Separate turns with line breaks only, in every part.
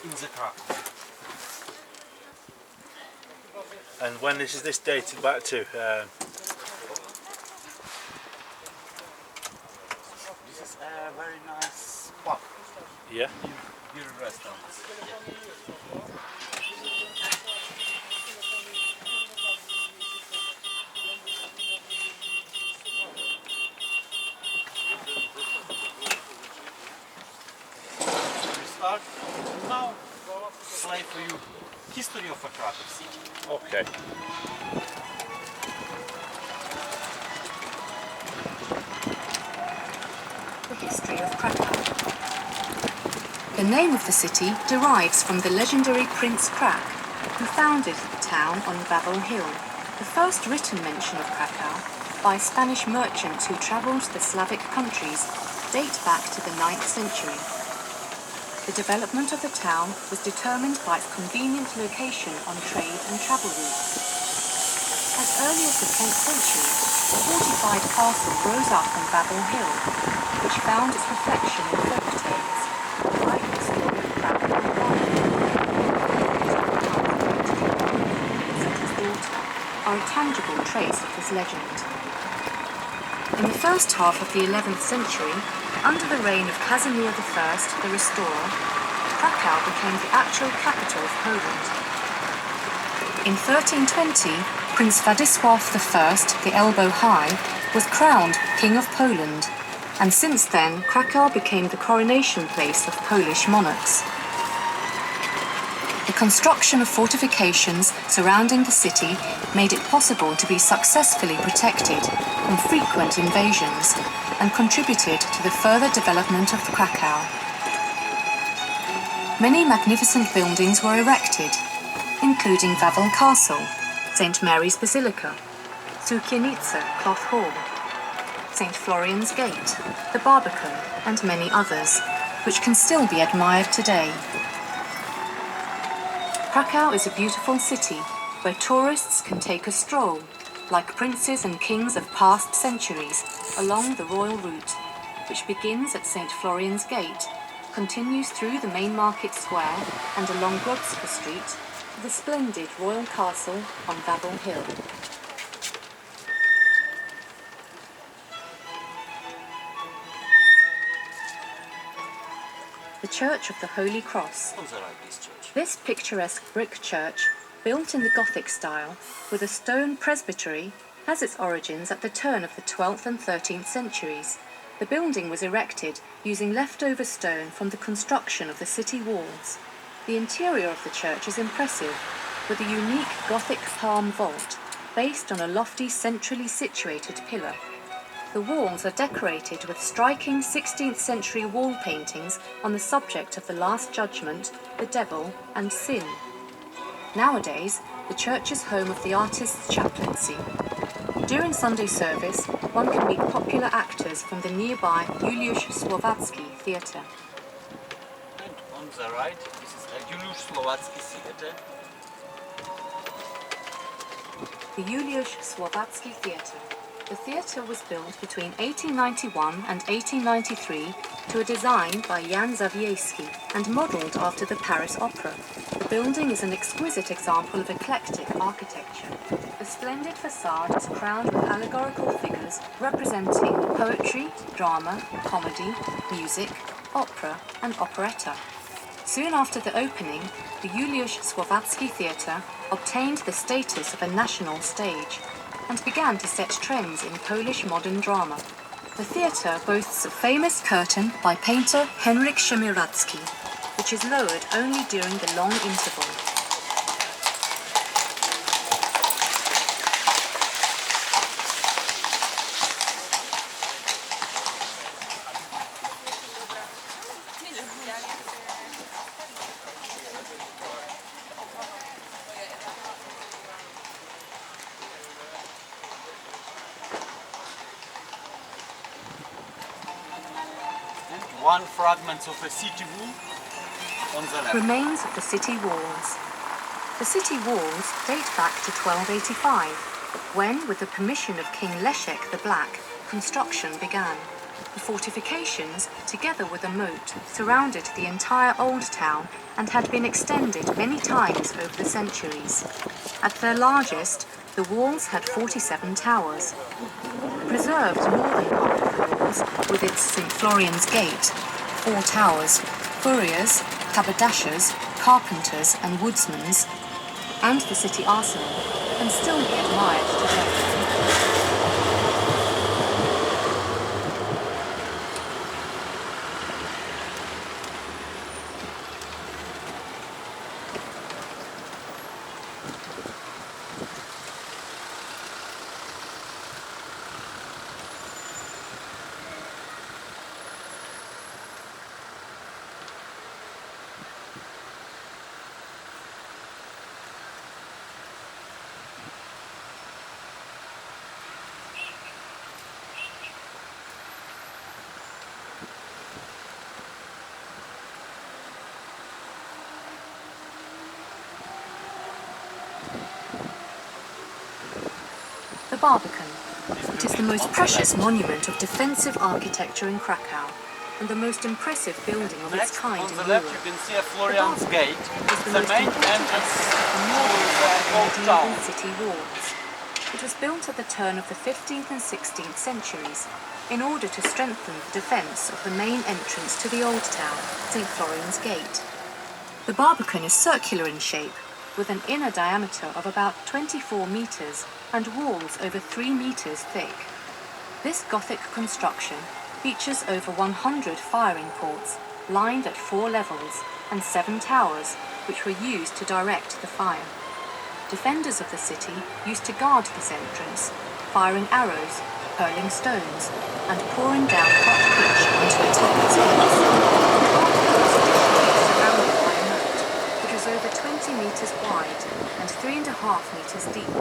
in the Kracow.
And when is this dated back to?
This is a very nice pub.
Yeah.
Beer restaurant. We start now. Slide for you history of a Krakow city.
Okay.
The history of Krakow. The name of the city derives from the legendary Prince Krak, who founded the town on Wawel Hill. The first written mention of Krakow by Spanish merchants who travelled the Slavic countries date back to the 9th century. The development of the town was determined by its convenient location on trade and travel routes. As early as the 10th century, a fortified castle rose up on Wawel Hill, which found its reflection in folk tales, like the story of Krakow and his daughter, are a tangible trace of this legend. In the first half of the 11th century, under the reign of Casimir I, the Restorer, Krakow became the actual capital of Poland. In 1320, Prince Władysław I, the Elbow High, was crowned King of Poland, and since then Krakow became the coronation place of Polish monarchs. The construction of fortifications surrounding the city made it possible to be successfully protected from frequent invasions and contributed to the further development of Krakow. Many magnificent buildings were erected, including Wawel Castle, St. Mary's Basilica, Cukiernica Cloth Hall, St. Florian's Gate, the Barbican, and many others, which can still be admired today. Krakow is a beautiful city where tourists can take a stroll, like princes and kings of past centuries, along the royal route, which begins at St. Florian's Gate, continues through the main market square and along Grodzka Street to the splendid royal castle on Wawel Hill. The Church of the Holy Cross. This picturesque brick church, built in the Gothic style, with a stone presbytery, has its origins at the turn of the 12th and 13th centuries. The building was erected using leftover stone from the construction of the city walls. The interior of the church is impressive, with a unique Gothic palm vault, based on a lofty centrally situated pillar. The walls are decorated with striking 16th century wall paintings on the subject of the Last Judgment, the Devil, and sin. Nowadays, the church is home of the artist's chaplaincy. During Sunday service, one can meet popular actors from the nearby Juliusz Słowacki Theatre.
And on the right, this is a Juliusz Słowacki Theatre.
The Juliusz Słowacki Theatre. The theatre was built between 1891 and 1893 to a design by Jan Zawieski and modelled after the Paris Opera. The building is an exquisite example of eclectic architecture. The splendid facade is crowned with allegorical figures representing poetry, drama, comedy, music, opera and operetta. Soon after the opening, the Juliusz Słowacki Theatre obtained the status of a national stage and began to set trends in Polish modern drama. The theatre boasts a famous curtain by painter Henryk Szemieracki, which is lowered only during the long interval.
One fragment of a city wall on the left.
Remains of the city walls. The city walls date back to 1285, when, with the permission of King Leszek the Black, construction began. The fortifications, together with a moat, surrounded the entire old town and had been extended many times over the centuries. At their largest, the walls had 47 towers. The preserved northern part of the walls, with its St. Florian's Gate, 4 towers, furriers, haberdashers, carpenters and woodsmen's, and the city arsenal, can still be admired today. The Barbican. It is the most precious monument of defensive architecture in Krakow and the most impressive building of its kind in Europe.
On the left you can see a Florian's Gate.
It is the
The
most
main
important
entrance
aspect of the
to
northern
the
part
old
of medieval
town.
city walls. It was built at the turn of the 15th and 16th centuries in order to strengthen the defence of the main entrance to the old town, St. Florian's Gate. The Barbican is circular in shape, with an inner diameter of about 24 metres and walls over 3 metres thick. This Gothic construction features over 100 firing ports, lined at 4 levels, and 7 towers, which were used to direct the fire. Defenders of the city used to guard this entrance, firing arrows, hurling stones, and pouring down hot pitch onto attackers' heads. Surrounded by a moat, which was over 20 metres wide and 3.5 metres deep.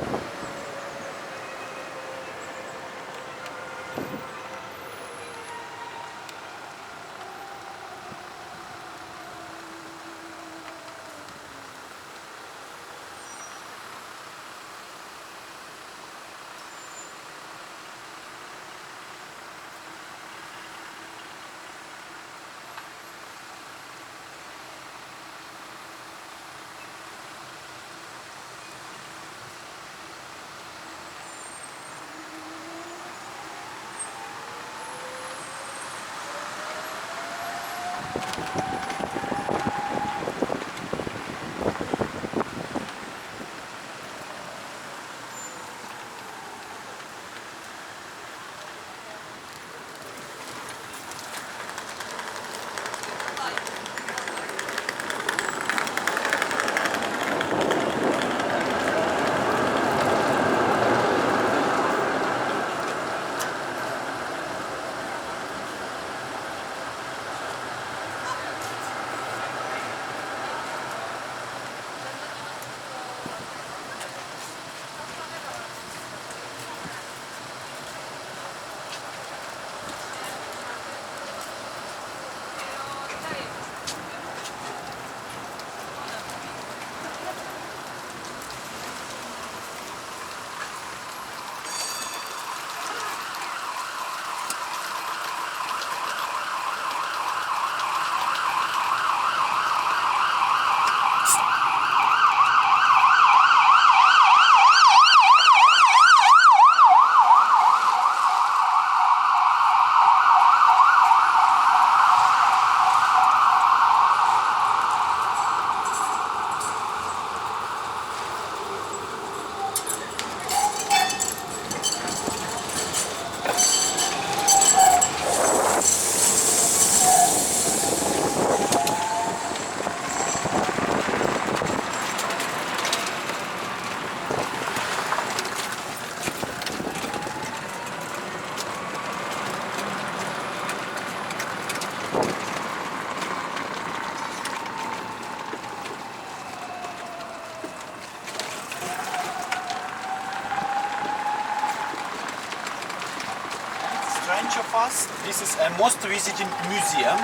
Strange of us, this is a most visited museum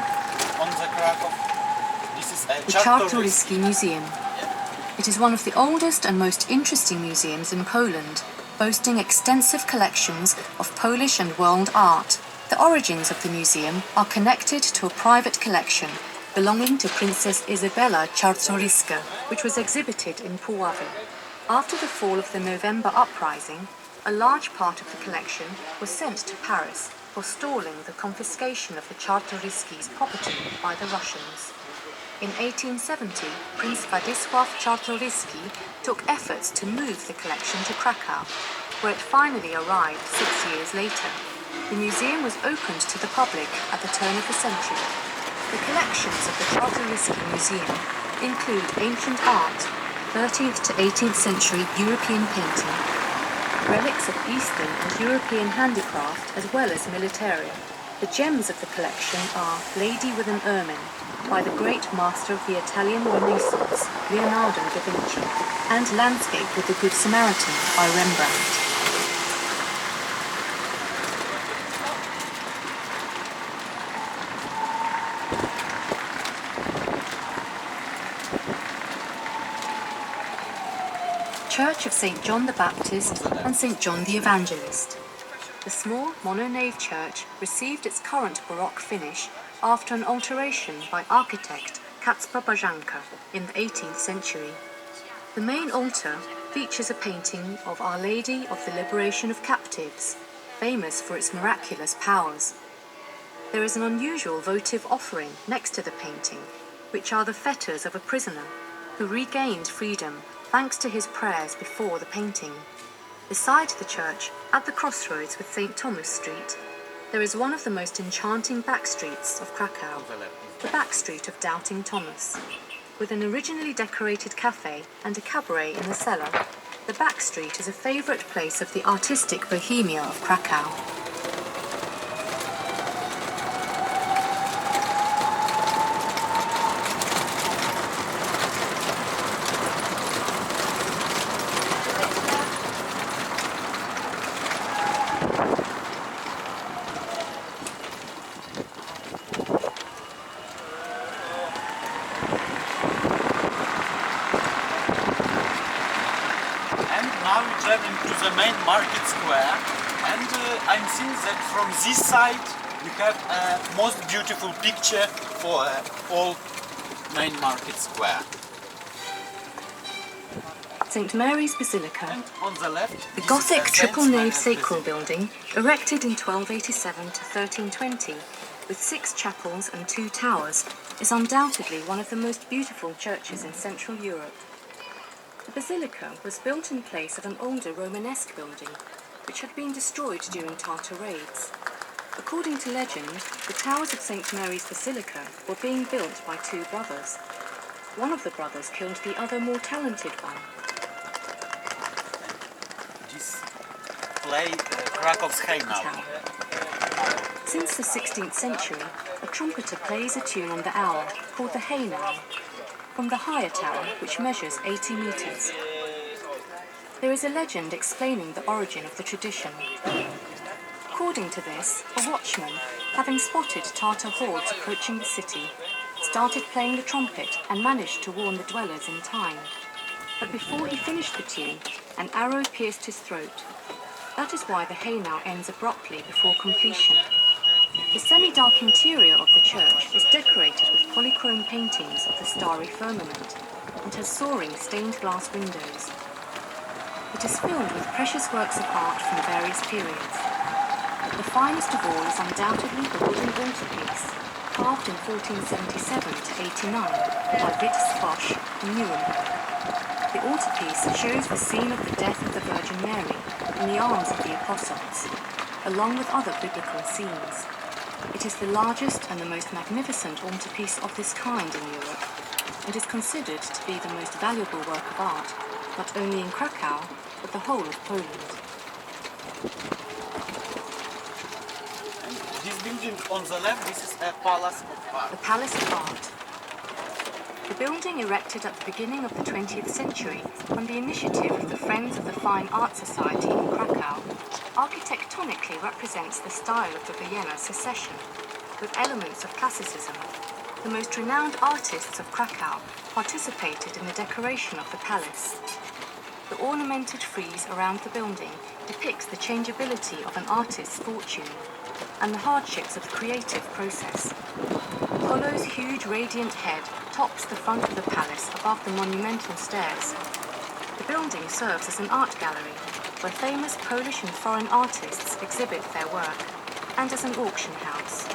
on the Krakow. This is a
The Czartoryski Museum. It is one of the oldest and most interesting museums in Poland, boasting extensive collections of Polish and world art, The origins of the museum are connected to a private collection belonging to Princess Izabela Czartoryska, which was exhibited in Puławy. After the fall of the November uprising, a large part of the collection was sent to Paris, forestalling the confiscation of the Czartoryskis' property by the Russians. In 1870, Prince Władysław Czartoryski took efforts to move the collection to Kracow, where it finally arrived 6 years later. The museum was opened to the public at the turn of the century. The collections of the Czartoryski Museum include ancient art, 13th to 18th century European painting, relics of Eastern and European handicraft as well as militaria. The gems of the collection are Lady with an Ermine by the great master of the Italian Renaissance, Leonardo da Vinci, and Landscape with the Good Samaritan by Rembrandt. Church of St. John the Baptist and St. John the Evangelist. The small mono-nave church received its current Baroque finish after an alteration by architect Kacper Bajanka in the 18th century. The main altar features a painting of Our Lady of the Liberation of Captives, famous for its miraculous powers. There is an unusual votive offering next to the painting, which are the fetters of a prisoner who regained freedom thanks to his prayers before the painting. Beside the church, at the crossroads with St. Thomas Street, there is one of the most enchanting back streets of Krakow, the back street of Doubting Thomas. With an originally decorated cafe and a cabaret in the cellar, the back street is a favourite place of the artistic bohemia of Krakow.
Now we travel to the main market square, and I'm seeing that from this side we have a most beautiful picture for all main market square.
St. Mary's Basilica,
And on the left,
the
this
Gothic
is a
triple
Saint
nave
Mary's
sacral
Basilica.
building, erected in 1287 to 1320, with 6 chapels and 2 towers, is undoubtedly one of the most beautiful churches in Central Europe. The basilica was built in place of an older Romanesque building, which had been destroyed during Tartar raids. According to legend, the towers of St. Mary's Basilica were being built by 2 brothers. One of the brothers killed the other more talented one.
This play Krakow's Hejnał.
Tower. Since the 16th century, a trumpeter plays a tune on the hour called the Hejnał, from the higher tower, which measures 80 metres. There is a legend explaining the origin of the tradition. According to this, a watchman, having spotted Tartar hordes approaching the city, started playing the trumpet and managed to warn the dwellers in time. But before he finished the tune, an arrow pierced his throat. That is why the Hejnał ends abruptly before completion. The semi-dark interior of the church is decorated with polychrome paintings of the starry firmament and has soaring stained glass windows. It is filled with precious works of art from various periods. The finest of all is undoubtedly the wooden altarpiece, carved in 1477 to 89 by Witz Foch in Nuremberg. The altarpiece shows the scene of the death of the Virgin Mary in the arms of the apostles, along with other biblical scenes. It is the largest and the most magnificent altarpiece of this kind in Europe, and is considered to be the most valuable work of art, not only in Krakow, but the whole of Poland.
And this building on the left, this is a Palace of
The
Art.
Palace of Art. The building erected at the beginning of the 20th century on the initiative of the Friends of the Fine Art Society in Krakow, architectonically represents the style of the Vienna Secession, with elements of classicism. The most renowned artists of Krakow participated in the decoration of the palace. The ornamented frieze around the building depicts the changeability of an artist's fortune. and the hardships of the creative process. Apollo's huge radiant head tops the front of the palace above the monumental stairs. The building serves as an art gallery where famous Polish and foreign artists exhibit their work, and as an auction house.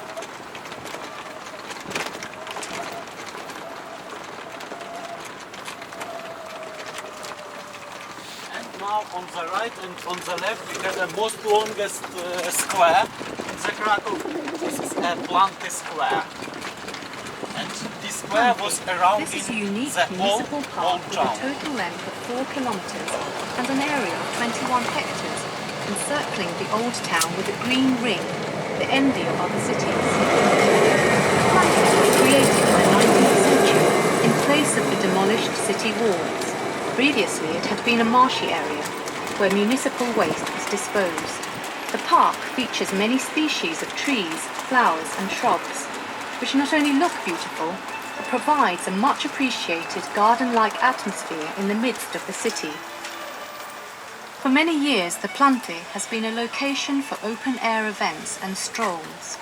And now on the right and on the left we have the most longest square in the Krakow. This is a Planty Square. And this square was around
This is a
in
unique
the whole
municipal park with a
town.
total length of 4 kilometres and an area of 21 hectares, encircling the old town with a green ring, the envy of other cities. Planty was created in the 19th century in place of the demolished city walls. Previously it had been a marshy area where municipal waste was disposed. The park features many species of trees, flowers and shrubs, which not only look beautiful, but provides a much appreciated garden-like atmosphere in the midst of the city. For many years, the Planty has been a location for open-air events and strolls.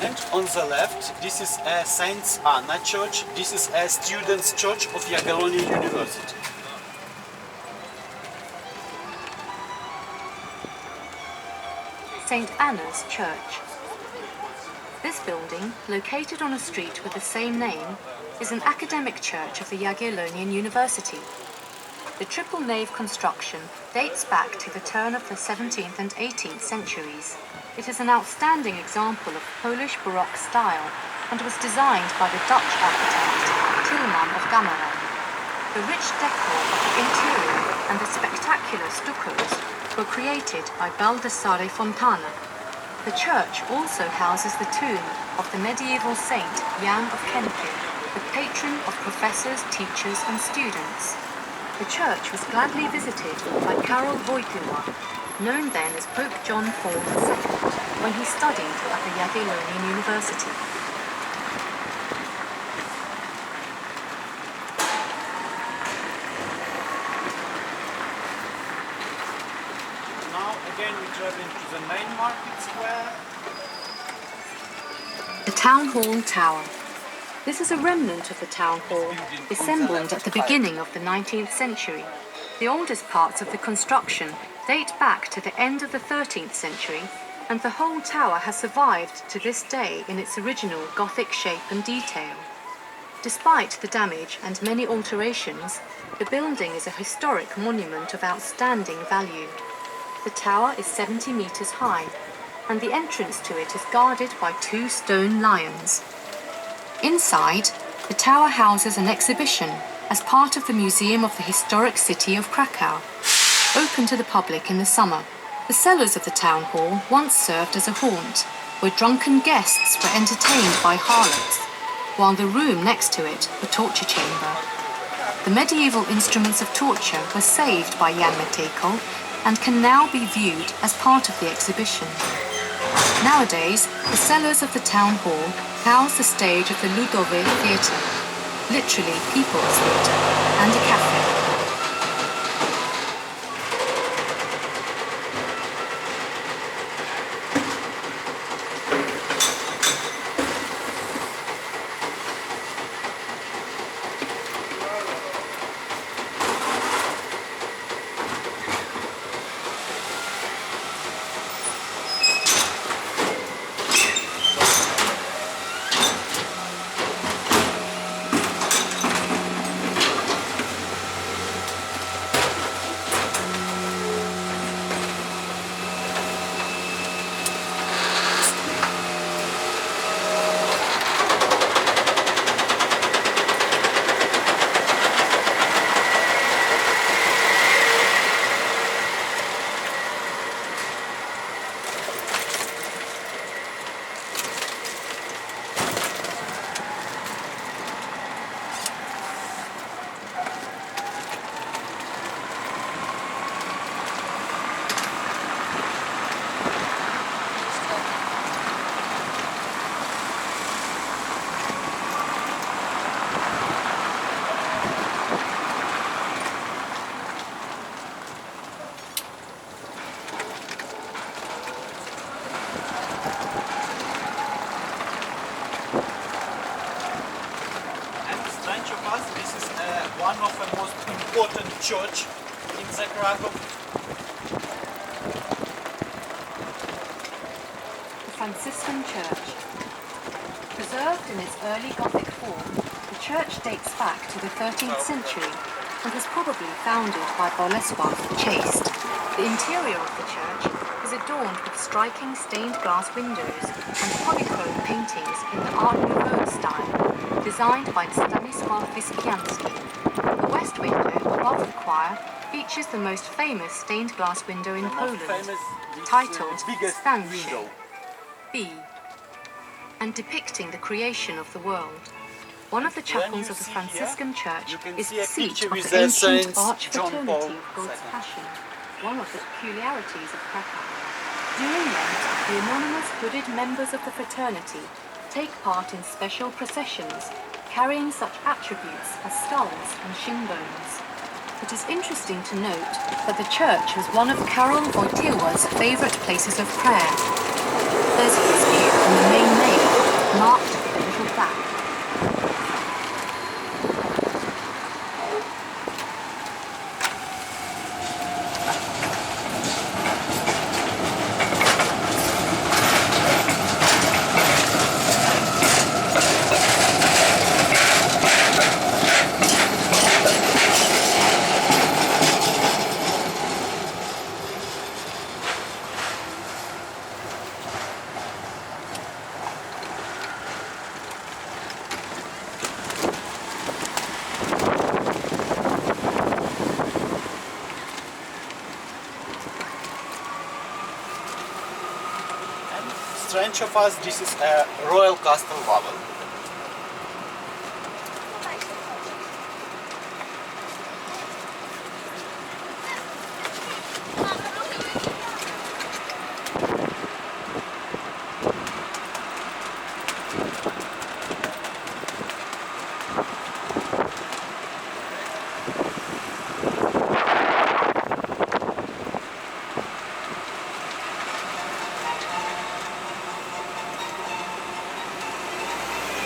And on the left, this is a Saint Anna church. This is a students' church of Jagiellonian University.
St. Anna's Church. This building, located on a street with the same name, is an academic church of the Jagiellonian University. The triple nave construction dates back to the turn of the 17th and 18th centuries. It is an outstanding example of Polish Baroque style and was designed by the Dutch architect Tilman of Gameren. The rich decor of the interior and the spectacular stuccos were created by Baldassare Fontana. The church also houses the tomb of the medieval saint Jan of Kempin, the patron of professors, teachers and students. The church was gladly visited by Karol Wojtyła, known then as Pope John Paul II, when he studied at the Jagiellonian University.
Now again we travel into the main market square.
The Town Hall Tower. This is a remnant of the town hall, assembled at the beginning of the 19th century. The oldest parts of the construction date back to the end of the 13th century, and the whole tower has survived to this day in its original Gothic shape and detail. Despite the damage and many alterations, the building is a historic monument of outstanding value. The tower is 70 meters high, and the entrance to it is guarded by 2 stone lions. Inside, the tower houses an exhibition as part of the Museum of the Historic City of Krakow, open to the public in the summer. The cellars of the town hall once served as a haunt, where drunken guests were entertained by harlots, while the room next to it, the torture chamber. The medieval instruments of torture were saved by Jan Matejko and can now be viewed as part of the exhibition. Nowadays, the cellars of the town hall house the stage of the Ludowe Theatre, literally People's Theatre, and a cafe.
one of the most important church in the Krakow.
The Franciscan Church. Preserved in its early Gothic form, the church dates back to the 13th century and was probably founded by Bolesław the Chaste. The interior of the church is adorned with striking stained glass windows and polychrome paintings in the Art Nouveau style, designed by Stanisław Wyspiański. The west window above the choir features the most famous stained glass window in Poland, titled Stanche, B, and depicting the creation of the world. One of the chapels of the Franciscan Church is the seat of the ancient Archfraternity of God's Passion, one of the peculiarities of Krakow. During Lent, the anonymous hooded members of the fraternity take part in special processions, carrying such attributes as skulls and shin bones. It is interesting to note that the church was one of Karol Wojtyła's favourite places of prayer. There's his view on the main nave, marked with a little plaque.
Strange of us, this is a royal castle Wawel.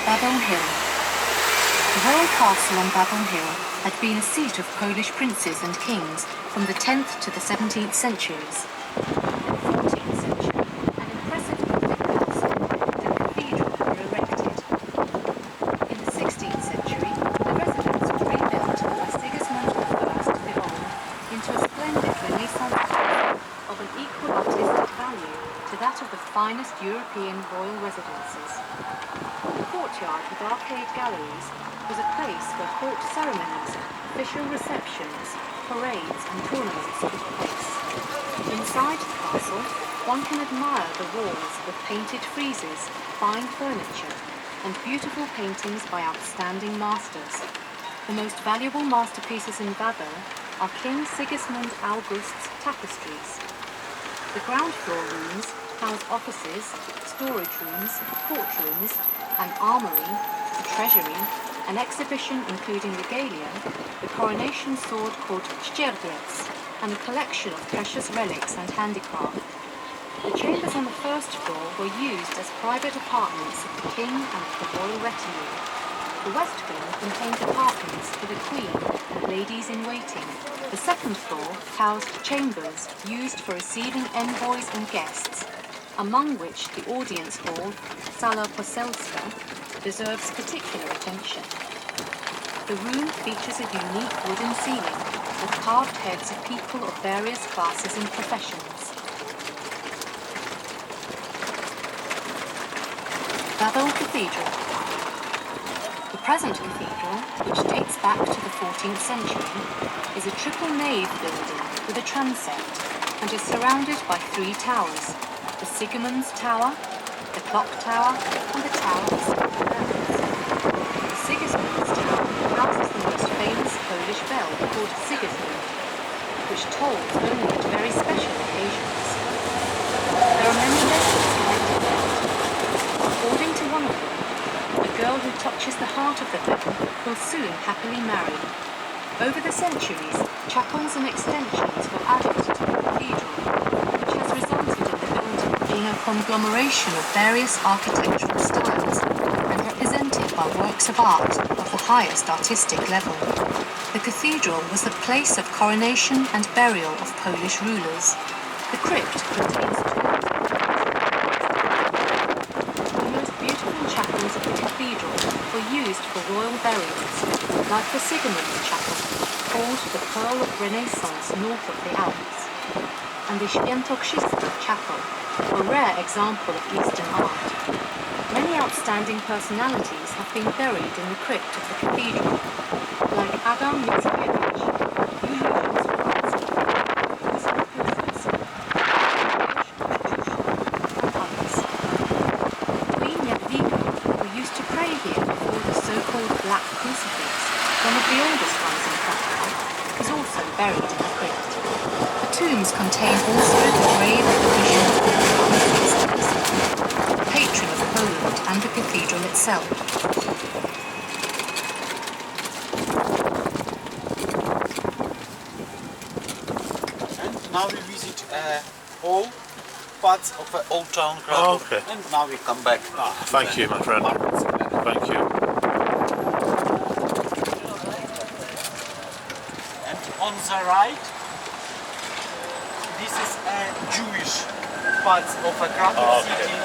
Babel Hill. The royal castle on Babel Hill had been a seat of Polish princes and kings from the 10th to the 17th centuries. In the 14th century, an impressive Gothic castle and a cathedral were erected. In the 16th century, the residence was rebuilt by Sigismund I the Old into a splendid Renaissance castle of an equal artistic value to that of the finest European royal residences. The courtyard with arcade galleries was a place where court ceremonies, official receptions, parades and tournaments took place. Inside the castle, one can admire the walls with painted friezes, fine furniture and beautiful paintings by outstanding masters. The most valuable masterpieces in Babel are King Sigismund August's tapestries. The ground floor rooms house offices, storage rooms, courtrooms, an armory, a treasury, an exhibition including regalia, the coronation sword called Szczerbiec, and a collection of precious relics and handicraft. The chambers on the first floor were used as private apartments of the king and the royal retinue. The west wing contained apartments for the queen and ladies in waiting. The second floor housed chambers used for receiving envoys and guests, among which the audience hall, Sala Poselska, deserves particular attention. The room features a unique wooden ceiling with carved heads of people of various classes and professions. Babel Cathedral. The present cathedral, which dates back to the 14th century, is a triple nave building with a transept and is surrounded by three towers: the Sigmund's Tower, the Clock Tower, and the Tower of St. Bernard's. The Sigismund's Tower houses the most famous Polish bell called Sigismund, which tolls only at very special occasions. There are many legends connected with it. According to one of them, the girl who touches the heart of the bell will soon happily marry. Over the centuries, chapels and extensions were added to the cathedral, which has resulted in the building being a conglomeration of various architectural styles and represented by works of art of the highest artistic level. The cathedral was the place of coronation and burial of Polish rulers. The crypt contains the most beautiful chapels of the cathedral were used for royal burials, like the Sigismund's Chapel, called the Pearl of Renaissance north of the Alps, and the Świętokrzyska Chapel, a rare example of Eastern art. Many outstanding personalities have been buried in the crypt of the cathedral, like Adam Mickiewicz, Queen Jadwiga, who used to pray here before the so-called Black Crucifix, one of the oldest ones in Kracow, is also buried in the crypt. The tombs contain also the grave of the Bishop of the patron of Poland and the cathedral itself.
And now we visit all parts of Old Town Krakow.
Oh, okay.
And now we come back.
Thank you, my friend. Thank you.
And on the right, this is a Jewish part of Krakow city.